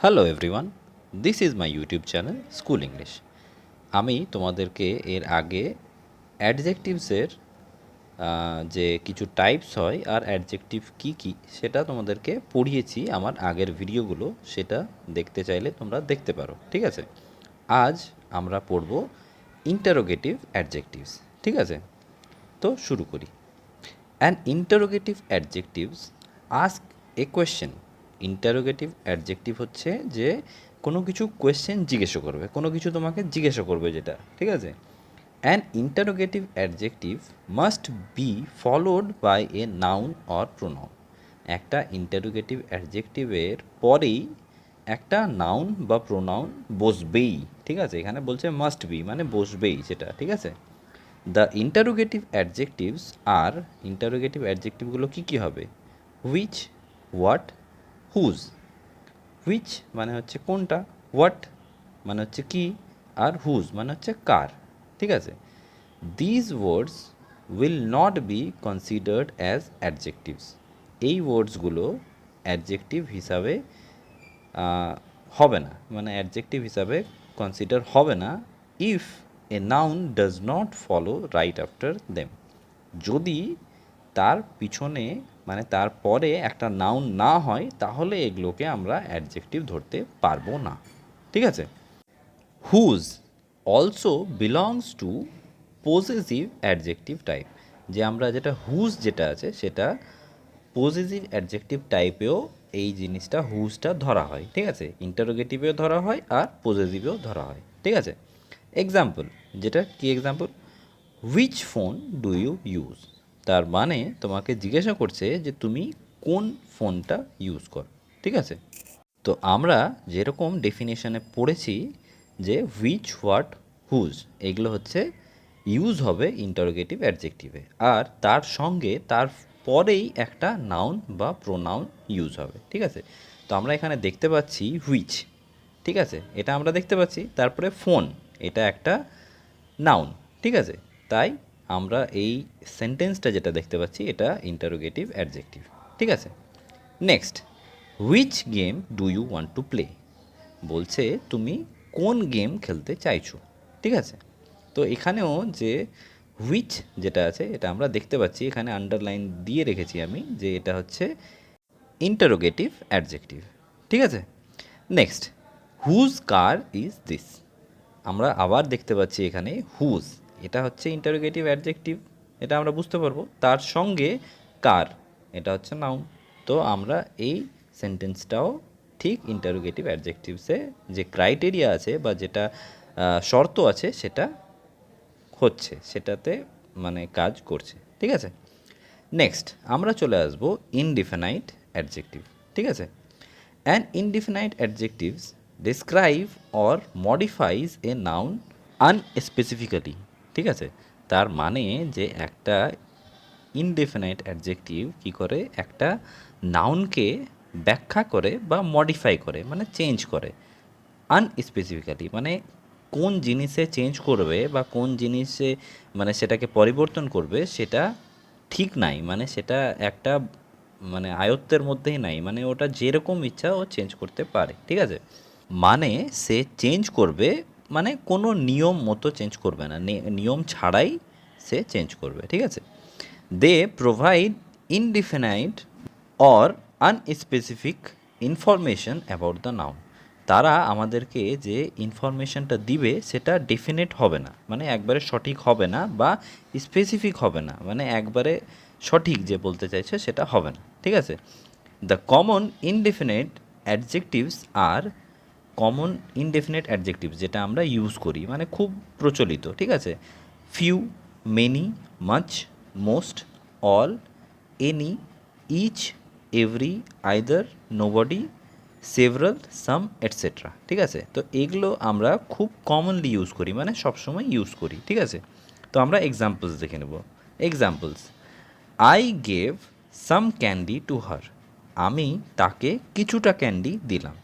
Hello everyone, this is my YouTube channel school English. আমি তোমাদেরকে এর আগে অ্যাডজেক্টিভসের যে কিছু টাইপস হয় আর অ্যাডজেক্টিভ কী কী সেটা তোমাদেরকে পড়িয়েছি আমার আগের ভিডিওগুলো, সেটা দেখতে চাইলে তোমরা দেখতে পারো। ঠিক আছে, আজ আমরা পড়ব ইন্টারোগেটিভ অ্যাডজেক্টিভস। ঠিক আছে, তো শুরু করি। An interrogative adjectives ask a question. Interrogative adjective হচ্ছে যে কোনো কিছু কোয়েশ্চেন জিজ্ঞাসা করবে, কোনো কিছু তোমাকে জিজ্ঞাসা করবে যেটা। ঠিক আছে, an interrogative adjective must be followed by a noun or pronoun. একটা ইন্টারোগেটিভ অ্যাডজেক্টিভের পরেই একটা নাউন বা প্রোনাউন বসবেই। ঠিক আছে, এখানে বলছে মাস্ট বি মানে বসবেই সেটা। ঠিক আছে, the interrogative adjectives are interrogative অ্যাডজেক্টিভগুলো কী কী হবে? Which, what, whose. হুইচ মানে হচ্ছে কোনটা, হোয়াট মানে হচ্ছে কি, আর হুজ মানে হচ্ছে কার। ঠিক আছে, these words will not be considered as adjectives. এই ওয়ার্ডসগুলো অ্যাডজেক্টিভ হিসাবে হবে না, মানে অ্যাডজেক্টিভ হিসাবে কনসিডার হবে না if a noun does not follow right after them. যদি তার পিছনে মানে তারপরে একটা নাউন না হয় তাহলে এগুলোকে আমরা অ্যাডজেক্টিভ ধরতে পারবো না। ঠিক আছে, whose also belongs to possessive adjective type. যে আমরা যেটা হুজ যেটা আছে সেটা পজেসিভ অ্যাডজেক্টিভ টাইপেও এই জিনিসটা হুজটা ধরা হয়। ঠিক আছে, ইন্টারোগেটিভেও ধরা হয় আর পজেসিভেও ধরা হয়। ঠিক আছে, এক্সাম্পল, যেটা কি example, which phone do you use. তার মানে তোমাকে জিজ্ঞাসা করছে যে তুমি কোন ফোনটা ইউজ করো। ঠিক আছে, তো আমরা যেরকম ডেফিনেশনে পড়েছি যে হুইচ, হোয়াট, হুজ এগুলো হচ্ছে ইউজ হবে ইন্টারোগেটিভ অ্যাডজেক্টিভে, আর তার সঙ্গে তার পরেই একটা নাউন বা প্রোনাউন ইউজ হবে। ঠিক আছে, তো আমরা এখানে দেখতে পাচ্ছি হুইচ। ঠিক আছে, এটা আমরা দেখতে পাচ্ছি। তারপরে ফোন, এটা একটা নাউন। ঠিক আছে, তাই আমরা এই সেন্টেন্সটা যেটা দেখতে পাচ্ছি এটা ইন্টারোগেটিভ অ্যাডজেক্টিভ। ঠিক আছে, next, which game do you want to play. বলছে তুমি কোন গেম খেলতে চাইছো। ঠিক আছে, তো এখানেও যে হুইচ যেটা আছে এটা আমরা দেখতে পাচ্ছি, এখানে আন্ডারলাইন দিয়ে রেখেছি আমি যে এটা হচ্ছে ইন্টারোগেটিভ অ্যাডজেক্টিভ। ঠিক আছে, next, whose car is this. আমরা আবার দেখতে পাচ্ছি এখানে হুজ, এটা হচ্ছে ইন্টারোগেটিভ অ্যাডজেক্টিভ, এটা আমরা বুঝতে পারবো। তার সঙ্গে কার, এটা হচ্ছে নাউন। তো আমরা এই সেন্টেন্সটাও ঠিক ইন্টারোগেটিভ অ্যাডজেক্টিভসে যে ক্রাইটেরিয়া আছে বা যেটা শর্ত আছে সেটা হচ্ছে, সেটাতে মানে কাজ করছে। ঠিক আছে, নেক্সট আমরা চলে আসবো ইনডিফিনাইট অ্যাডজেক্টিভ। ঠিক আছে, an indefinite adjectives describe or modifies a noun unspecifically. ঠিক আছে, তার মানে যে একটা ইনডেফিনাইট অ্যাডজেক্টিভ কী করে, একটা নাউনকে ব্যাখ্যা করে বা মডিফাই করে মানে চেঞ্জ করে আনস্পেসিফিক্যালি, মানে কোন জিনিসে চেঞ্জ করবে বা কোন জিনিসে মানে সেটাকে পরিবর্তন করবে সেটা ঠিক নাই, মানে সেটা একটা মানে আয়ত্তের মধ্যেই নাই, মানে ওটা যেরকম ইচ্ছা ও চেঞ্জ করতে পারে। ঠিক আছে, মানে সে চেঞ্জ করবে মানে কোনো নিয়ম মতো চেঞ্জ করবে না, নিয়ম ছাড়াই সে চেঞ্জ করবে। ঠিক আছে, they provide indefinite or unspecific information about the noun. তারা আমাদেরকে যে ইনফরমেশনটা দিবে সেটা ডেফিনেট হবে না, মানে একবারে সঠিক হবে না, বা স্পেসিফিক হবে না, মানে একবারে সঠিক যে বলতে চাইছে সেটা হবে না। ঠিক আছে, the common indefinite adjectives are common indefinite adjectives যেটা আমরা ইউজ করি মানে খুব প্রচলিত। ঠিক আছে, few, many, much, most, all, any, each, every, either, nobody, several, some, etcetera. ঠিক আছে, তো এগুলো আমরা খুব কমনলি ইউজ করি, মানে সবসময় ইউজ করি। ঠিক আছে, তো আমরা এক্সাম্পলস দেখে নেব। Examples, I gave some candy to her. আমি তাকে কিছুটা ক্যান্ডি দিলাম।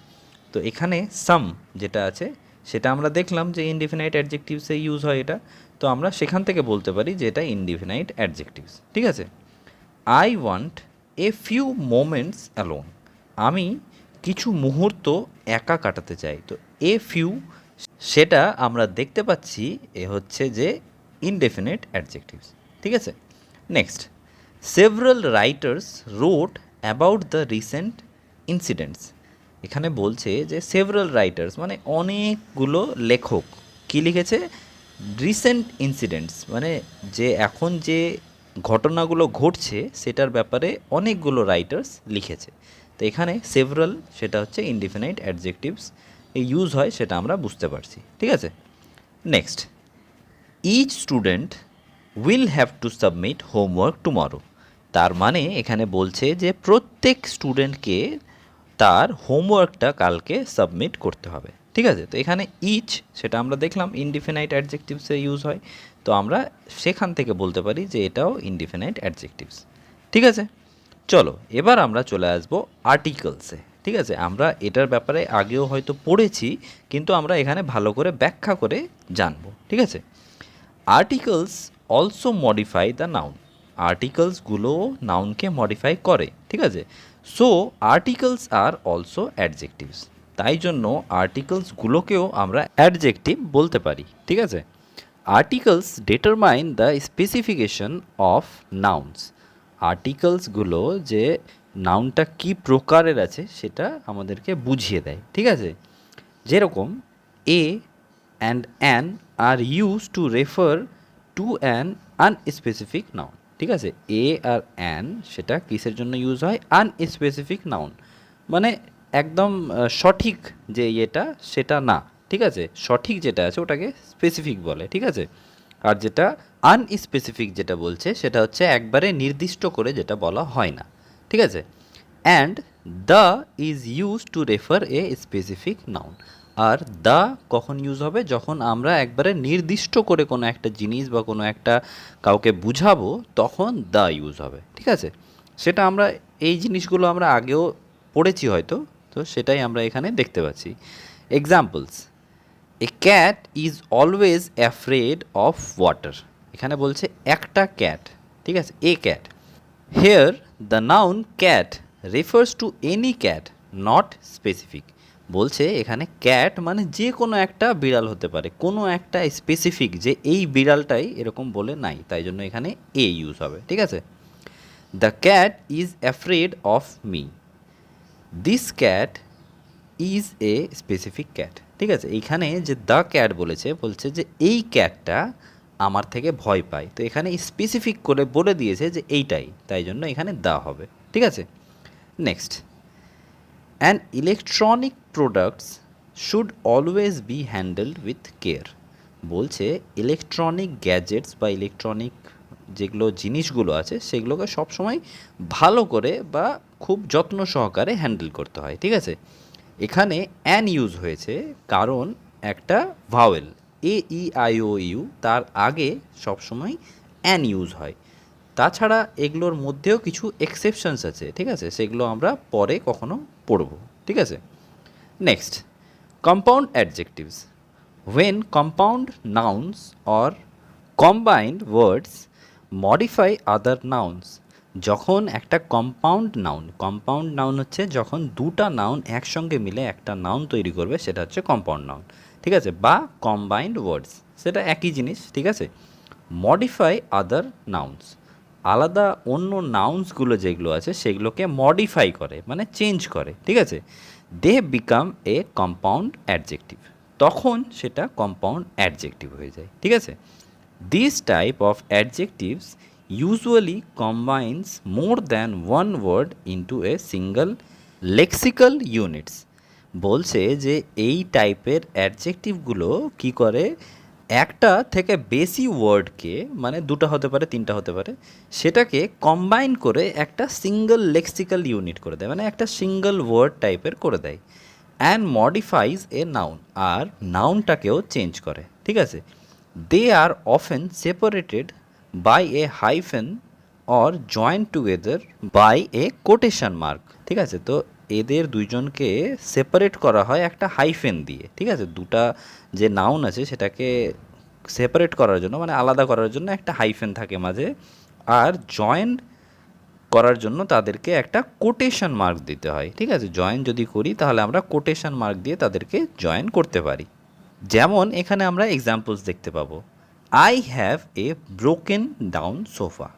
তো এখানে সাম যেটা আছে সেটা আমরা দেখলাম যে ইনডিফিনাইট অ্যাডজেক্টিভসে ইউজ হয় এটা, তো আমরা সেখান থেকে বলতে পারি যে এটা ইনডিফিনাইট অ্যাডজেক্টিভস। ঠিক আছে, I want a few moments alone. আমি কিছু মুহূর্ত একা কাটাতে চাই। তো এ ফিউ সেটা আমরা দেখতে পাচ্ছি এ হচ্ছে যে ইনডেফিনিট অ্যাডজেক্টিভস। ঠিক আছে, next, several writers wrote about the recent incidents. এখানে বলছে যে সেভারাল রাইটার্স মানে অনেকগুলো লেখক কী লিখেছে, রিসেন্ট ইনসিডেন্টস মানে যে এখন যে ঘটনাগুলো ঘটছে সেটার ব্যাপারে অনেকগুলো রাইটার্স লিখেছে। তো এখানে সেভারাল সেটা হচ্ছে ইনডিফিনাইট অ্যাডজেক্টিভস ইউজ হয়, সেটা আমরা বুঝতে পারছি। ঠিক আছে, next, each student will have to submit homework tomorrow. তার মানে এখানে বলছে যে প্রত্যেক স্টুডেন্টকে তার হোমওয়ার্কটা কালকে সাবমিট করতে হবে। ঠিক আছে, তো এখানে ইচ সেটা আমরা দেখলাম ইনডিফিনাইট অ্যাডজেক্টিভসে ইউজ হয়, তো আমরা সেখান থেকে বলতে পারি যে এটাও ইনডিফিনাইট অ্যাডজেক্টিভস। ঠিক আছে, চলো এবার আমরা চলে আসবো আর্টিকেলসে। ঠিক আছে, আমরা এটার ব্যাপারে আগেও হয়তো পড়েছি, কিন্তু আমরা এখানে ভালো করে ব্যাখ্যা করে জানবো। ঠিক আছে, articles also modify the noun. আর্টিকেলসগুলো নাউনকে মডিফাই করে। ঠিক আছে, so articles are also adjectives. তাই জন্য আর্টিকেলসগুলোকেও আমরা অ্যাডজেক্টিভ বলতে পারি। ঠিক আছে, articles determine the specification of nouns. আর্টিকেলসগুলো যে নাউনটা কী প্রকারের আছে সেটা আমাদেরকে বুঝিয়ে দেয়। ঠিক আছে, যেরকম a and an are use to refer to an unspecific noun. ঠিক আছে, এ আর অ্যান সেটা কিসের জন্য ইউজ হয়, আনস্পেসিফিক নাউন মানে একদম সঠিক যে এটা সেটা না। ঠিক আছে, সঠিক যেটা আছে ওটাকে স্পেসিফিক বলে। ঠিক আছে, আর যেটা আনস্পেসিফিক যেটা বলছে সেটা হচ্ছে একবারে নির্দিষ্ট করে যেটা বলা হয় না। ঠিক আছে, and the is use to refer a specific noun. Are the কখন ইউজ হবে, যখন আমরা একবারে নির্দিষ্ট করে কোনো একটা জিনিস বা কোনো একটা কাউকে বুঝাবো তখন দ্য ইউজ হবে। ঠিক আছে, সেটা আমরা এই জিনিসগুলো আমরা আগেও পড়েছি হয়তো, তো সেটাই আমরা এখানে দেখতে পাচ্ছি। Examples, a cat is always afraid of water. এখানে বলছে একটা ক্যাট। ঠিক আছে, a cat. Here the noun cat refers to any cat not specific. বলছে এখানে ক্যাট মানে যে কোনো একটা বিড়াল হতে পারে, কোনো একটা স্পেসিফিক যে এই বিড়ালটাই এরকম বলে নাই, তাই জন্য এখানে এ ইউজ হবে। ঠিক আছে, the cat is afraid of me. This cat is a specific cat. ঠিক আছে, এইখানে যে দ্য ক্যাট বলছে যে এই ক্যাটটা আমার থেকে ভয় পায়, তো এখানে স্পেসিফিক করে বলে দিয়েছে যে এইটাই, তাই জন্য এখানে দ্য হবে। ঠিক আছে, next, an electronic products should always be handled with care. বলছে ইলেকট্রনিক গ্যাজেটস বা ইলেকট্রনিক যেগুলো জিনিসগুলো আছে সেগুলোকে সবসময় ভালো করে বা খুব যত্ন সহকারে হ্যান্ডেল করতে হয়। ঠিক আছে, এখানে অ্যান ইউজ হয়েছে কারণ একটা vowel A E I O U তার আগে সবসময় অ্যান ইউজ হয়। তাছাড়া এগুলোর মধ্যেও কিছু এক্সেপশনস আছে। ঠিক আছে, সেগুলো আমরা পরে কখনো পড়ব। ঠিক আছে, next, compound adjectives. When compound nouns or combined words modify other nouns. যখন একটা কম্পাউন্ড নাউন হচ্ছে যখন দুটা নাউন একসঙ্গে মিলে একটা নাউন তৈরি করবে সেটা হচ্ছে কম্পাউন্ড নাউন। ঠিক আছে, বা কম্বাইন্ড ওয়ার্ডস সেটা একই জিনিস। ঠিক আছে, মডিফাই আদার নাউন্স আলাদা অন্য নাউন্সগুলো যেগুলো আছে সেগুলোকে মডিফাই করে মানে চেঞ্জ করে। ঠিক আছে, they become a compound adjective, তখন সেটা কম্পাউন্ড অ্যাডজেক্টিভ হয়ে যায়। ঠিক আছে, this type of adjectives usually combines more than one word into a single lexical units। বলছে যে এই টাইপের অ্যাডজেক্টিভগুলো কি করে, একটা থেকে বেশি ওয়ার্ডকে মানে দুটো হতে পারে তিনটা হতে পারে সেটাকে কম্বাইন করে একটা সিঙ্গল লেক্সিক্যাল ইউনিট করে দেয়, মানে একটা সিঙ্গল ওয়ার্ড টাইপের করে দেয়। অ্যান্ড মডিফাইজ এ নাউন, আর নাউনটাকেও চেঞ্জ করে। ঠিক আছে, they are often separated by a hyphen or joined together by a quotation mark। ঠিক আছে, তো এদের দুইজনকে সেপারেট করা হয় একটা হাইফেন দিয়ে। ঠিক আছে, দুটা যে নাউন আছে সেটাকে সেপারেট করার জন্য মানে আলাদা করার জন্য একটা হাইফেন থাকে মাঝে, আর জয়েন্ট করার জন্য তাদেরকে একটা কোটেশন মার্ক দিতে হয়, ঠিক আছে। জয়েন যদি করি তাহলে আমরা কোটেশন মার্ক দিয়ে তাদেরকে জয়েন করতে পারি। যেমন এখানে আমরা এক্সাম্পলস দেখতে পাবো, I have a broken down sofa.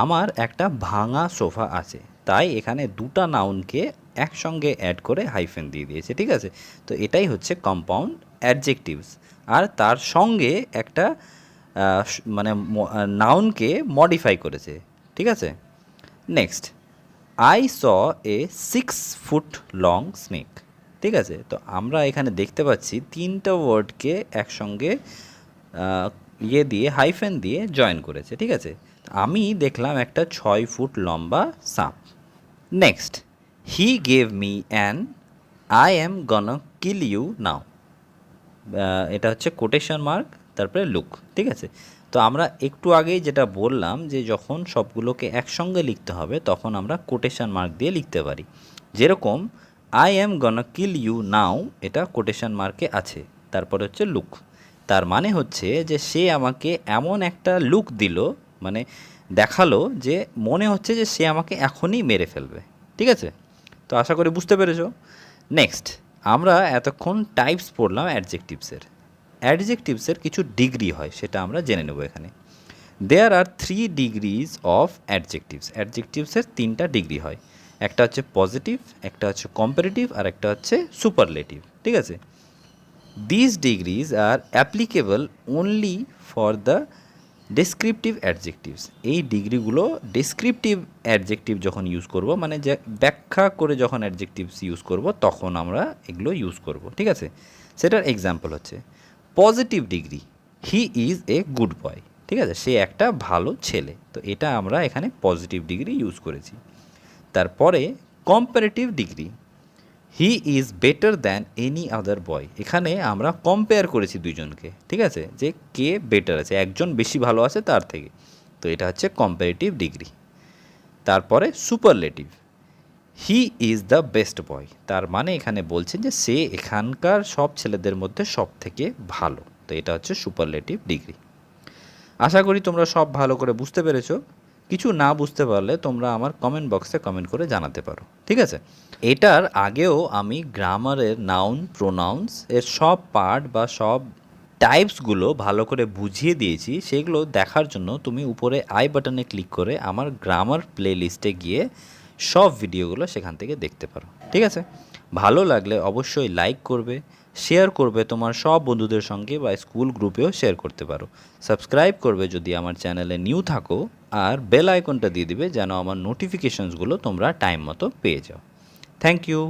আমার একটা ভাঙা সোফা আছে, তাই এখানে দুটা নাউনকে একসঙ্গে অ্যাড করে হাইফেন দিয়ে দিয়েছে, ঠিক আছে। তো এটাই হচ্ছে কম্পাউন্ড অ্যাডজেক্টিভস, আর তার সঙ্গে একটা মানে নাউনকে মডিফাই করেছে, ঠিক আছে। Next, I saw A 6 foot long snake, ঠিক আছে। তো আমরা এখানে দেখতে পাচ্ছি তিনটা ওয়ার্ডকে একসঙ্গে দিয়ে হাইফেন দিয়ে জয়েন করেছে, ঠিক আছে। আমি দেখলাম একটা 6 ফুট লম্বা সাপ। Next, he gave me an I am gonna kill you now. এটা হচ্ছে কোটেশন মার্ক, তারপরে লুক, ঠিক আছে। তো আমরা একটু আগেই যেটা বললাম যে যখন সবগুলোকে একসঙ্গে লিখতে হবে তখন আমরা কোটেশন মার্ক দিয়ে লিখতে পারি। যেরকম I am gonna kill you now, এটা কোটেশন মার্কে আছে। তারপরে হচ্ছে লুক, তার মানে হচ্ছে যে সে আমাকে এমন একটা লুক দিল, মানে দেখালো যে মনে হচ্ছে যে সে আমাকে এখনই মেরে ফেলবে, ঠিক আছে। তো আশা করি বুঝতে পেরেছো। নেক্সট, আমরা এতক্ষণ টাইপস পড়লাম অ্যাডজেক্টিভসের। অ্যাডজেক্টিভসের কিছু ডিগ্রি হয়, সেটা আমরা জেনে নেব এখানে। দেয়ার আর 3 ডিগ্রিজ অফ অ্যাডজেক্টিভস। অ্যাডজেক্টিভসের 3টা ডিগ্রি হয়, একটা হচ্ছে পজিটিভ, একটা হচ্ছে কম্পারেটিভ, আর একটা হচ্ছে সুপারলেটিভ, ঠিক আছে। This degrees are applicable only for the descriptive adjectives. এই ডিগ্রিগুলো ডেসক্রিপটিভ অ্যাডজেক্টিভ যখন ইউজ করব, মানে যে ব্যাখ্যা করে যখন অ্যাডজেক্টিভস ইউজ করব তখন আমরা এগুলো ইউজ করব, ঠিক আছে। সেটার এক্সাম্পল হচ্ছে positive degree, he is a good boy, ঠিক আছে, সে একটা ভালো ছেলে। তো এটা আমরা এখানে পজিটিভ ডিগ্রি ইউজ করেছি। তারপরে comparative degree, he is better than any other boy. এখানে আমরা কম্পেয়ার করেছি দুইজনকে, ঠিক আছে, যে কে বেটার আছে, একজন বেশি ভালো আছে তার থেকে। তো এটা হচ্ছে কম্পারেটিভ ডিগ্রি। তারপরে superlative, he is the best boy. তার মানে এখানে বলছেন যে সে এখানকার সব ছেলেদের মধ্যে সব থেকে ভালো। তো এটা হচ্ছে সুপারলেটিভ ডিগ্রি। আশা করি তোমরা সব ভালো করে বুঝতে পেরেছো। কিছু না বুঝতে পারলে তোমরা আমার কমেন্ট বক্সে কমেন্ট করে জানাতে পারো, ঠিক আছে। এটার আগেও আমি গ্রামারের নাউন প্রোনাউন্স এর সব পার্ট বা সব টাইপসগুলো ভালো করে বুঝিয়ে দিয়েছি। সেগুলো দেখার জন্য তুমি উপরে আই বাটনে ক্লিক করে আমার গ্রামার প্লে লিস্টে গিয়ে সব ভিডিওগুলো সেখান থেকে দেখতে পারো, ঠিক আছে। ভালো লাগলে অবশ্যই লাইক করবে, শেয়ার করবে তোমার সব বন্ধুদের সঙ্গে, বা স্কুল গ্রুপেও শেয়ার করতে পারো। সাবস্ক্রাইব করবে যদি আমার চ্যানেলে নিউ থাকো, আর বেল আইকনটা দিয়ে দিবে যেন আমার নোটিফিকেশনসগুলো তোমরা টাইম মতো পেয়ে যাও। Thank you.